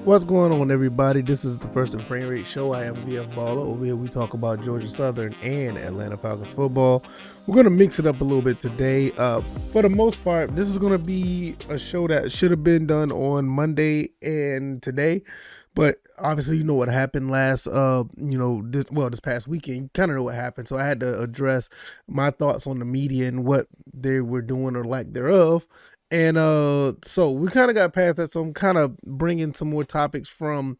What's going on, everybody? This is the First and Frame Rate Show. I am VF Baller. Over here, we talk about Georgia Southern and Atlanta Falcons football. We're going to mix it up a little bit today. For the most part, this is going to be a show that should have been done on Monday and today. But obviously, you know what happened this past weekend. You kind of know what happened. So I had to address my thoughts on the media and what they were doing or lack thereof. And so we kind of got past that. So I'm kind of bringing some more topics from,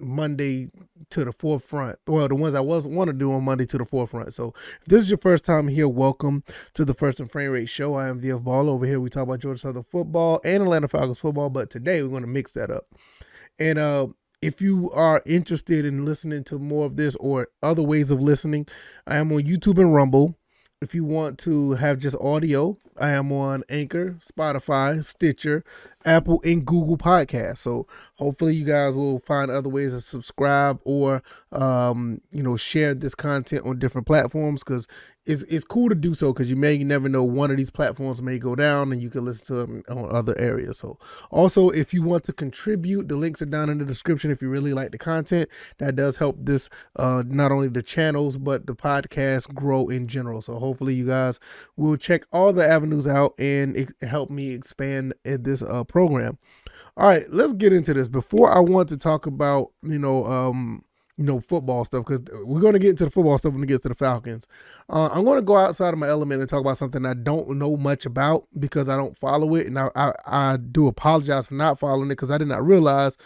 Monday to the forefront. Well, the ones I want to do on Monday to the forefront. So if this is your first time here, welcome to the First and Frame Rate Show. I am VF Ball. Over here, we talk about Georgia Southern football and Atlanta Falcons football. But today we're going to mix that up. And if you are interested in listening to more of this or other ways of listening, I am on YouTube and Rumble. If you want to have just audio, I am on Anchor, Spotify, Stitcher, Apple, and Google Podcasts. So hopefully you guys will find other ways to subscribe or, share this content on different platforms, because it's cool to do so, because you never know, one of these platforms may go down and you can listen to them on other areas. So also, if you want to contribute, the links are down in the description. If you really like the content, that does help this, not only the channels, but the podcast grow in general. So hopefully you guys will check all the avenues out and help me expand this program. All right, let's get into this. Before I want to talk about, football stuff, because we're going to get into the football stuff when it gets to the Falcons. I'm going to go outside of my element and talk about something I don't know much about, because I don't follow it. And I do apologize for not following it, because I did not realize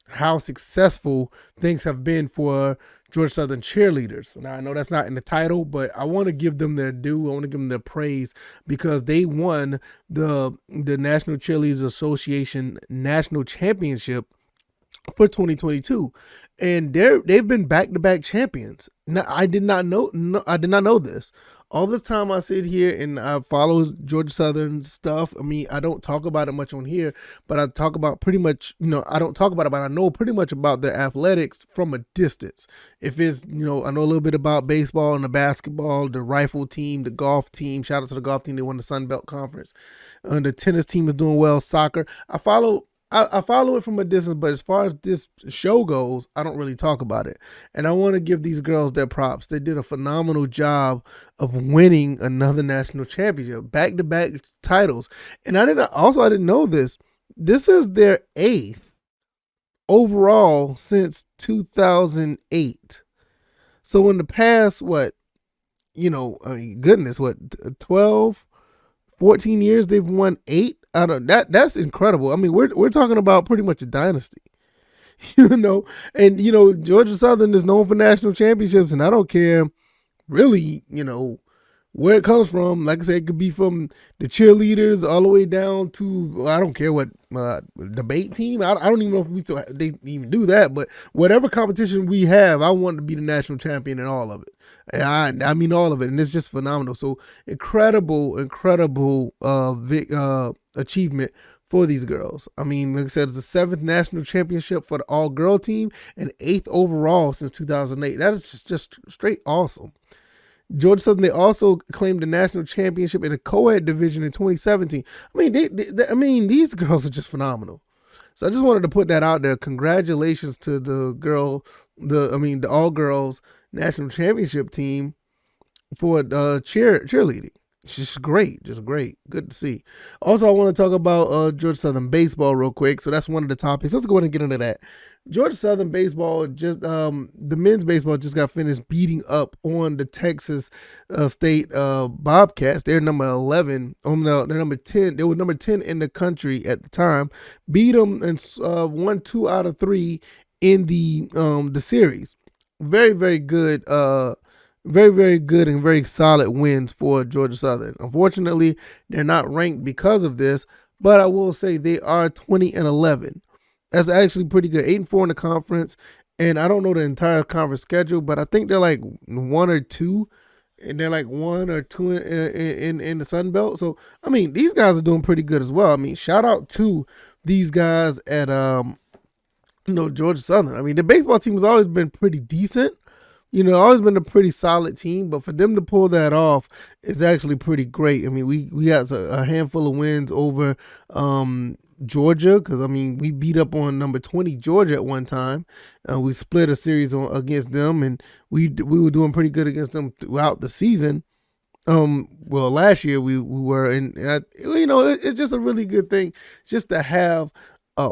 how successful things have been for Georgia Southern Cheerleaders. Now, I know that's not in the title, but I want to give them their due. I want to give them their praise, because they won the National Cheerleaders Association National Championship for 2022, and they've been back-to-back champions. Now, I did not know this. All this time I sit here and I follow Georgia Southern stuff. I mean, I don't talk about it much on here, but I talk about pretty much, I don't talk about it, but I know pretty much about their athletics from a distance. If it's, I know a little bit about baseball and the basketball, the rifle team, the golf team. Shout out to the golf team. They won the Sun Belt Conference. The tennis team is doing well. Soccer. I follow it from a distance, but as far as this show goes, I don't really talk about it. And I want to give these girls their props. They did a phenomenal job of winning another national championship, back-to-back titles. And I didn't know this. This is their 8th overall since 2008. So in the past, 12, 14 years, they've won 8. I don't that's incredible. I mean, we're talking about pretty much a dynasty. And Georgia Southern is known for national championships, and I don't care really, where it comes from. Like I said, it could be from the cheerleaders all the way down to, I don't care what debate team. I don't even know if they even do that, but whatever competition we have, I want to be the national champion in all of it. And I mean all of it, and it's just phenomenal. So incredible achievement for these girls. I mean, like I said, it's the 7th national championship for the all-girl team and 8th overall since 2008. That is just straight awesome. Georgia Southern, they also claimed the national championship in the co-ed division in 2017. I mean, these girls are just phenomenal. So I just wanted to put that out there. Congratulations to the all-girls national championship team for cheerleading. It's just great. Good to see. Also, I want to talk about Georgia Southern baseball real quick. So that's one of the topics. Let's go ahead and get into that. Georgia Southern baseball, the men's baseball just got finished beating up on the Texas State Bobcats. They're number 11. They're number 10. They were number 10 in the country at the time. Beat them and won 2 out of 3 in the series. Very, very good. Very, very good and very solid wins for Georgia Southern. Unfortunately, they're not ranked because of this, but I will say they are 20-11. That's actually pretty good. 8-4 in the conference, and I don't know the entire conference schedule, but I think they're like 1 or 2, and they're like 1 or 2 in the Sun Belt. So I mean, these guys are doing pretty good as well. I mean, shout out to these guys at Georgia Southern. I mean, the baseball team has always been pretty decent. Always been a pretty solid team, but for them to pull that off is actually pretty great. I mean, we got a handful of wins over Georgia, because I mean we beat up on number 20 Georgia at one time. We split a series against them, and we were doing pretty good against them throughout the season. Well, last year we were, it's just a really good thing just to have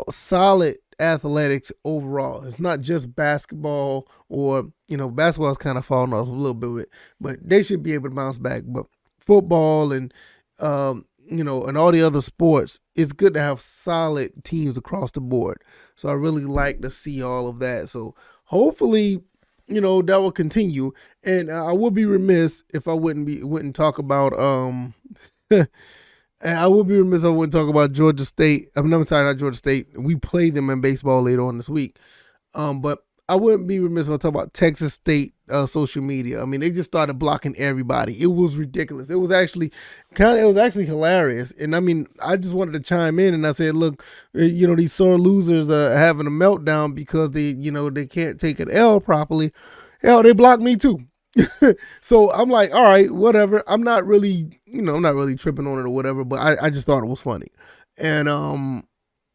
solid athletics overall. It's not just basketball, or basketball's kind of falling off a little bit, but they should be able to bounce back. But football and and all the other sports, it's good to have solid teams across the board. So I really like to see all of that. So hopefully, that will continue. And I would be remiss if I wouldn't talk about and I would be remiss if I wouldn't talk about Georgia State. I'm sorry, not Georgia State. We play them in baseball later on this week. But I wouldn't be remiss if I talk about Texas State social media. I mean, they just started blocking everybody. It was ridiculous. It was actually hilarious. And I mean, I just wanted to chime in and I said, look, these sore losers are having a meltdown because they can't take an L properly. Hell, they blocked me too. So I'm like, all right, whatever. I'm not really tripping on it or whatever, but I just thought it was funny. And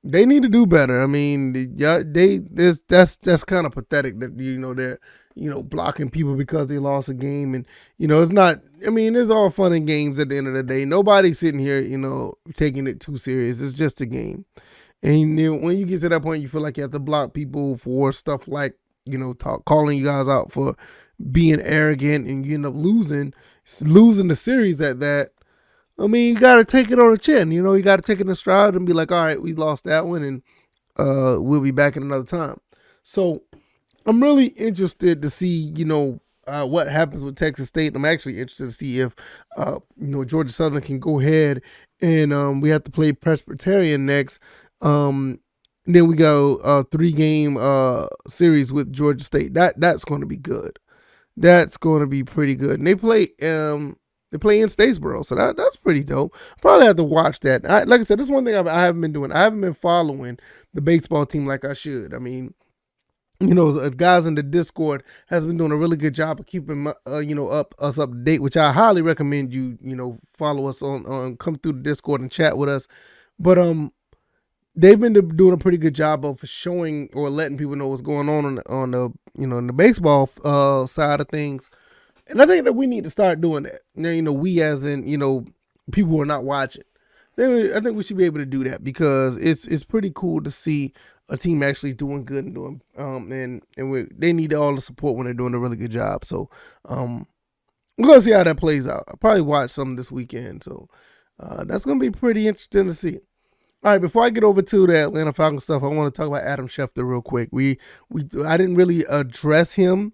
they need to do better. I mean, that's kind of pathetic that they're blocking people because they lost a game, and it's not. I mean, it's all fun and games at the end of the day. Nobody's sitting here taking it too serious. It's just a game, and when you get to that point, you feel like you have to block people for stuff like calling you guys out for being arrogant, and you end up losing the series at that. I mean, you got to take it on the chin. You got to take it in stride and be like, all right, we lost that one, and we'll be back in another time. So I'm really interested to see, what happens with Texas State. I'm actually interested to see if, Georgia Southern can go ahead and we have to play Presbyterian next. Then we go a 3-game series with Georgia State. That's going to be good. That's going to be pretty good. And they play in Statesboro, so that's pretty dope. Probably have to watch that. Like I said, this is one thing I haven't been doing. I haven't been following the baseball team like I should. I mean, the guys in the Discord has been doing a really good job of keeping us up to date, which I highly recommend you follow us on come through the Discord and chat with us. But they've been doing a pretty good job of showing or letting people know what's going on the in the baseball side of things. And I think that we need to start doing that. Now, we as in, people who are not watching. I think we should be able to do that because it's pretty cool to see a team actually doing good and doing they need all the support when they're doing a really good job. So we're gonna see how that plays out. I'll probably watch some this weekend. So that's gonna be pretty interesting to see. All right, before I get over to the Atlanta Falcons stuff, I want to talk about Adam Schefter real quick. I didn't really address him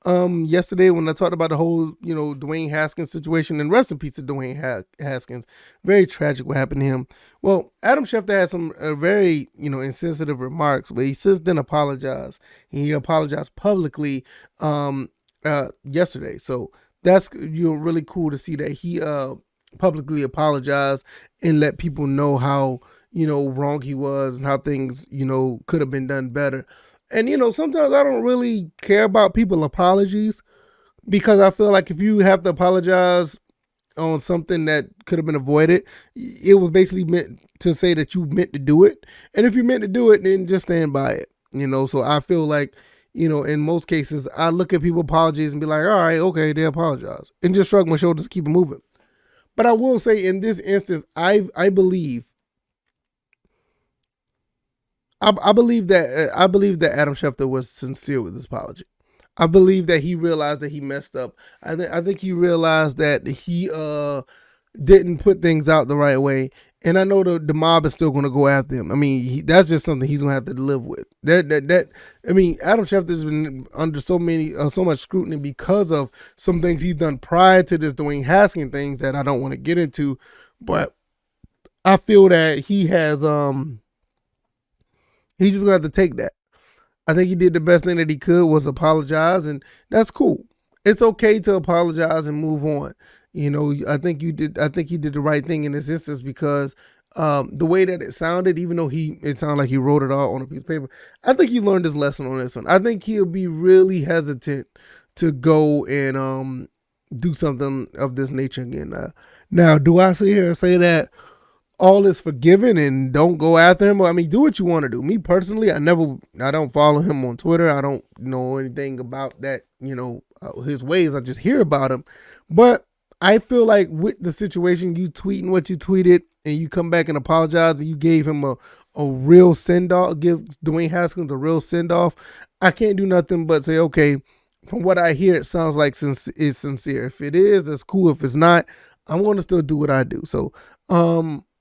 yesterday when I talked about the whole, Dwayne Haskins situation, and rest in peace to Dwayne Haskins. Very tragic what happened to him. Well, Adam Schefter had some very, insensitive remarks, but he since then apologized. He apologized publicly yesterday. So that's really cool to see that he publicly apologized and let people know how, wrong he was and how things, could have been done better. And, sometimes I don't really care about people's apologies because I feel like if you have to apologize on something that could have been avoided, it was basically meant to say that you meant to do it. And if you meant to do it, then just stand by it, So I feel like, in most cases, I look at people's apologies and be like, all right, okay, they apologize. And just shrug my shoulders, keep it moving. But I will say in this instance, I believe that Adam Schefter was sincere with his apology. I believe that he realized that he messed up. I think he realized that he didn't put things out the right way. And I know the mob is still going to go after him. I mean, that's just something he's going to have to live with. I mean, Adam Schefter has been under so much scrutiny because of some things he's done prior to this Dwayne Haskins things that I don't want to get into. But I feel that he has he's just going to have to take that. I think he did the best thing that he could was apologize, and that's cool. It's okay to apologize and move on. I think he did the right thing in this instance because the way that it sounded, even though it sounded like he wrote it all on a piece of paper, I think he learned his lesson on this one. I think he'll be really hesitant to go and do something of this nature again. Now, do I sit here and say that all is forgiven and don't go after him. I mean, do what you want to do. Me personally, I don't follow him on Twitter. I don't know anything about that, his ways. I just hear about him. But I feel like with the situation, you tweeting what you tweeted and you come back and apologize and you gave him a real send off, give Dwayne Haskins a real send off. I can't do nothing but say, okay, from what I hear, it sounds like it's sincere. If it is, it's cool. If it's not, I'm going to still do what I do. So,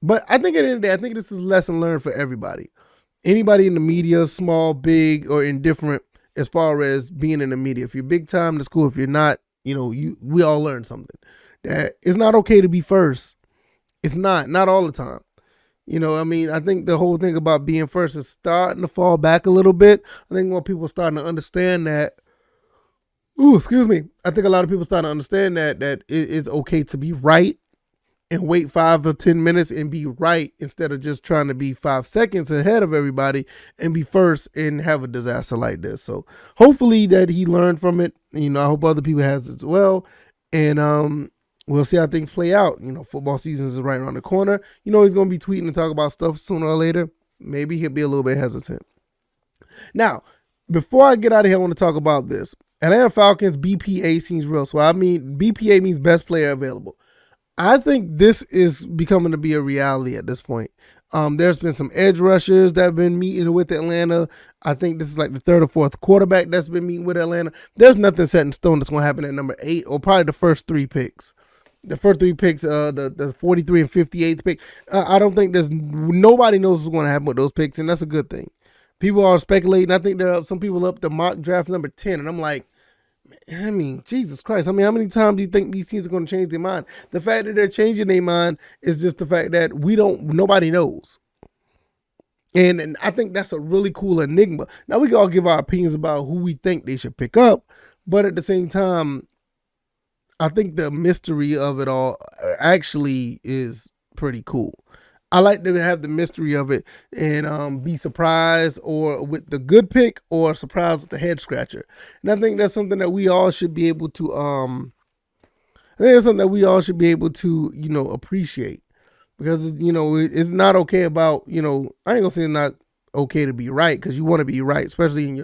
but I think at the end of the day, I think this is a lesson learned for everybody. Anybody in the media, small, big, or indifferent, as far as being in the media. If you're big time, that's cool. If you're not, we all learn something. That it's not okay to be first. It's not all the time. I think the whole thing about being first is starting to fall back a little bit. I think more people are starting to understand that. I think a lot of people starting to understand that it is okay to be right and wait 5 or 10 minutes and be right instead of just trying to be 5 seconds ahead of everybody and be first and have a disaster like this. So hopefully that he learned from it. I hope other people has as well. And we'll see how things play out. Football season is right around the corner. He's going to be tweeting and talk about stuff sooner or later. Maybe he'll be a little bit hesitant. Now, before I get out of here, I want to talk about this. Atlanta Falcons BPA seems real. So, BPA means best player available. I think this is becoming to be a reality at this point. There's been some edge rushers that have been meeting with Atlanta. I think this is like the third or fourth quarterback that's been meeting with Atlanta. There's nothing set in stone that's going to happen at number 8 or probably the first 3 picks. The first 3 picks, the 43 and 58th pick. I don't think nobody knows what's going to happen with those picks, and that's a good thing. People are speculating. I think there are some people up to mock draft number 10, and I'm like, Jesus Christ. How many times do you think these teams are going to change their mind? The fact that they're changing their mind is just the fact that nobody knows. And I think that's a really cool enigma. Now, we can all give our opinions about who we think they should pick up, but at the same time, I think the mystery of it all actually is pretty cool. I like to have the mystery of it and be surprised or with the good pick or surprised with the head scratcher. And I think that's something that we all should be able to appreciate. Because, it's not okay about, I ain't gonna say it's not okay to be right, because you want to be right, especially in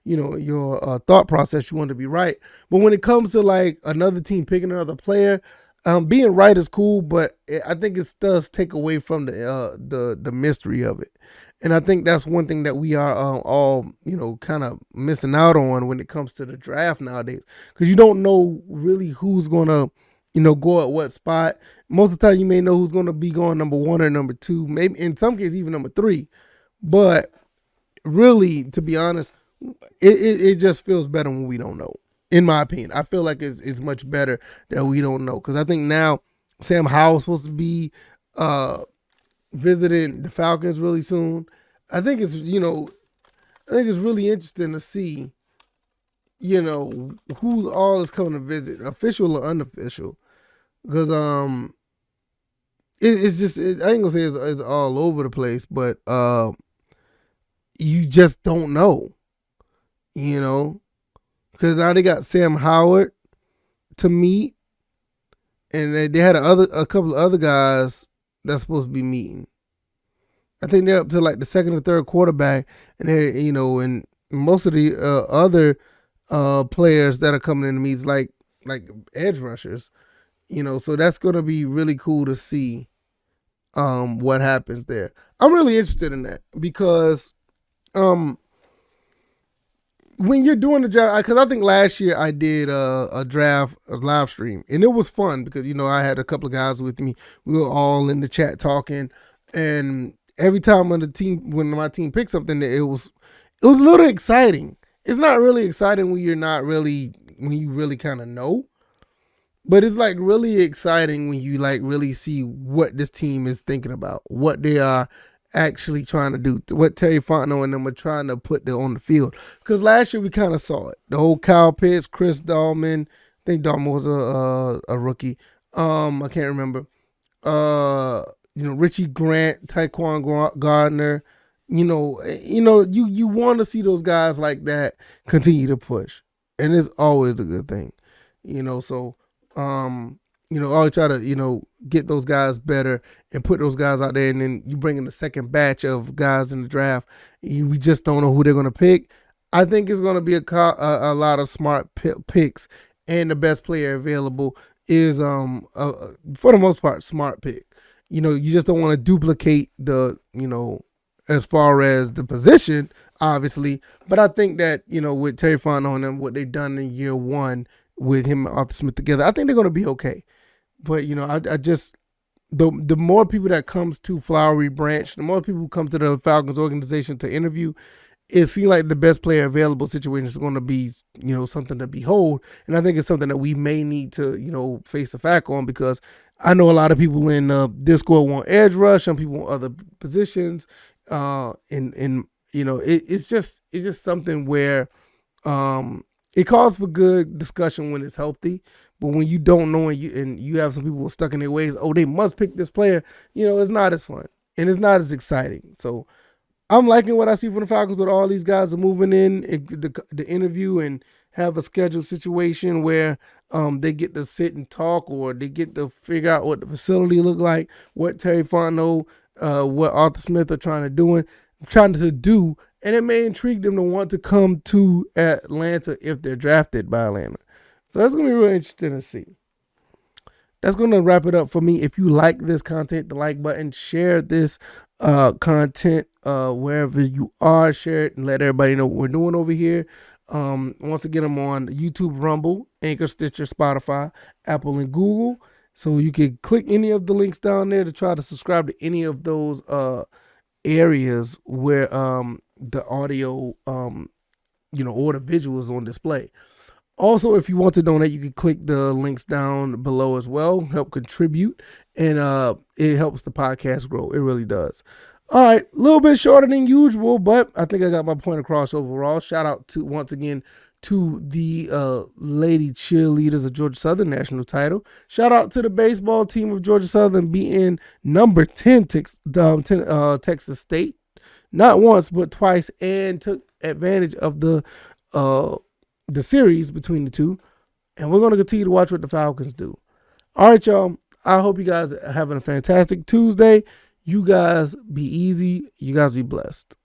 your thought process. You want to be right, but when it comes to like another team picking another player, being right is cool, but I think it does take away from the mystery of it. And I think that's one thing that we are all kind of missing out on when it comes to the draft nowadays, because you don't know really who's gonna go at what spot. Most of the time you may know who's going to be going number 1 or number 2, maybe in some cases even number 3. But really, to be honest, it just feels better when we don't know. In my opinion, I feel like it's much better that we don't know, because I think now Sam Howell's supposed to be visiting the Falcons really soon. I think it's really interesting to see who's all is coming to visit, official or unofficial, because it's just I ain't gonna say it's all over the place, but you just don't know, because now they got Sam Howard to meet, and they had a couple of other guys that's supposed to be meeting. I think they're up to like the second or third quarterback, and they're and most of the other players that are coming in to meet like edge rushers, so that's gonna be really cool to see what happens there. I'm really interested in that, because when you're doing the draft, because I think last year I did a draft, a live stream, and it was fun because I had a couple of guys with me. We were all in the chat talking, and every time when my team picked something, it was a little exciting. It's not really exciting when you really kind of know, but it's like really exciting when you like really see what this team is thinking about, what they are actually trying to do, what Terry Fontenot and them are trying to put on the field. Because last year we kind of saw it. The whole Kyle Pitts, Chris Dahlman, I think Dahlman was a rookie. I can't remember. Richie Grant, Tyquan Gardner. You want to see those guys like that continue to push, and it's always a good thing. So always try to, get those guys better and put those guys out there. And then you bring in the second batch of guys in the draft. We just don't know who they're going to pick. I think it's going to be a lot of smart picks, and the best player available is, for the most part, smart pick. You just don't want to duplicate the, as far as the position, obviously. But I think that, with Terry Fontenot and them, what they've done in year one with him and Arthur Smith together, I think they're going to be okay. But, I just, the more people that comes to Flowery Branch, the more people who come to the Falcons organization to interview, it seems like the best player available situation is going to be, something to behold. And I think it's something that we may need to, face the fact on, because I know a lot of people in Discord want edge rush, some people want other positions. It's just something where it calls for good discussion when it's healthy. But when you don't know and you have some people stuck in their ways, they must pick this player, it's not as fun and it's not as exciting. So I'm liking what I see from the Falcons with all these guys are moving in the interview and have a scheduled situation where they get to sit and talk, or they get to figure out what the facility look like, what Terry Fontenot, what Arthur Smith are trying to do, and it may intrigue them to want to come to Atlanta if they're drafted by Atlanta. So that's going to be really interesting to see. That's going to wrap it up for me. If you like this content, the like button, share this content wherever you are. Share it and let everybody know what we're doing over here. Once again, I'm on YouTube, Rumble, Anchor, Stitcher, Spotify, Apple, and Google. So you can click any of the links down there to try to subscribe to any of those areas where the audio, or the visual is on display. Also, if you want to donate, you can click the links down below as well. Help contribute, and it helps the podcast grow. It really does. All right, a little bit shorter than usual, but I think I got my point across overall. Shout out to, once again, to the Lady Cheerleaders of Georgia Southern national title. Shout out to the baseball team of Georgia Southern being number 10 Texas State. Not once, but twice, and took advantage of the series between the two. And we're going to continue to watch what the Falcons do. All right, y'all. I hope you guys are having a fantastic Tuesday. You guys be easy. You guys be blessed.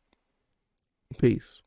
Peace.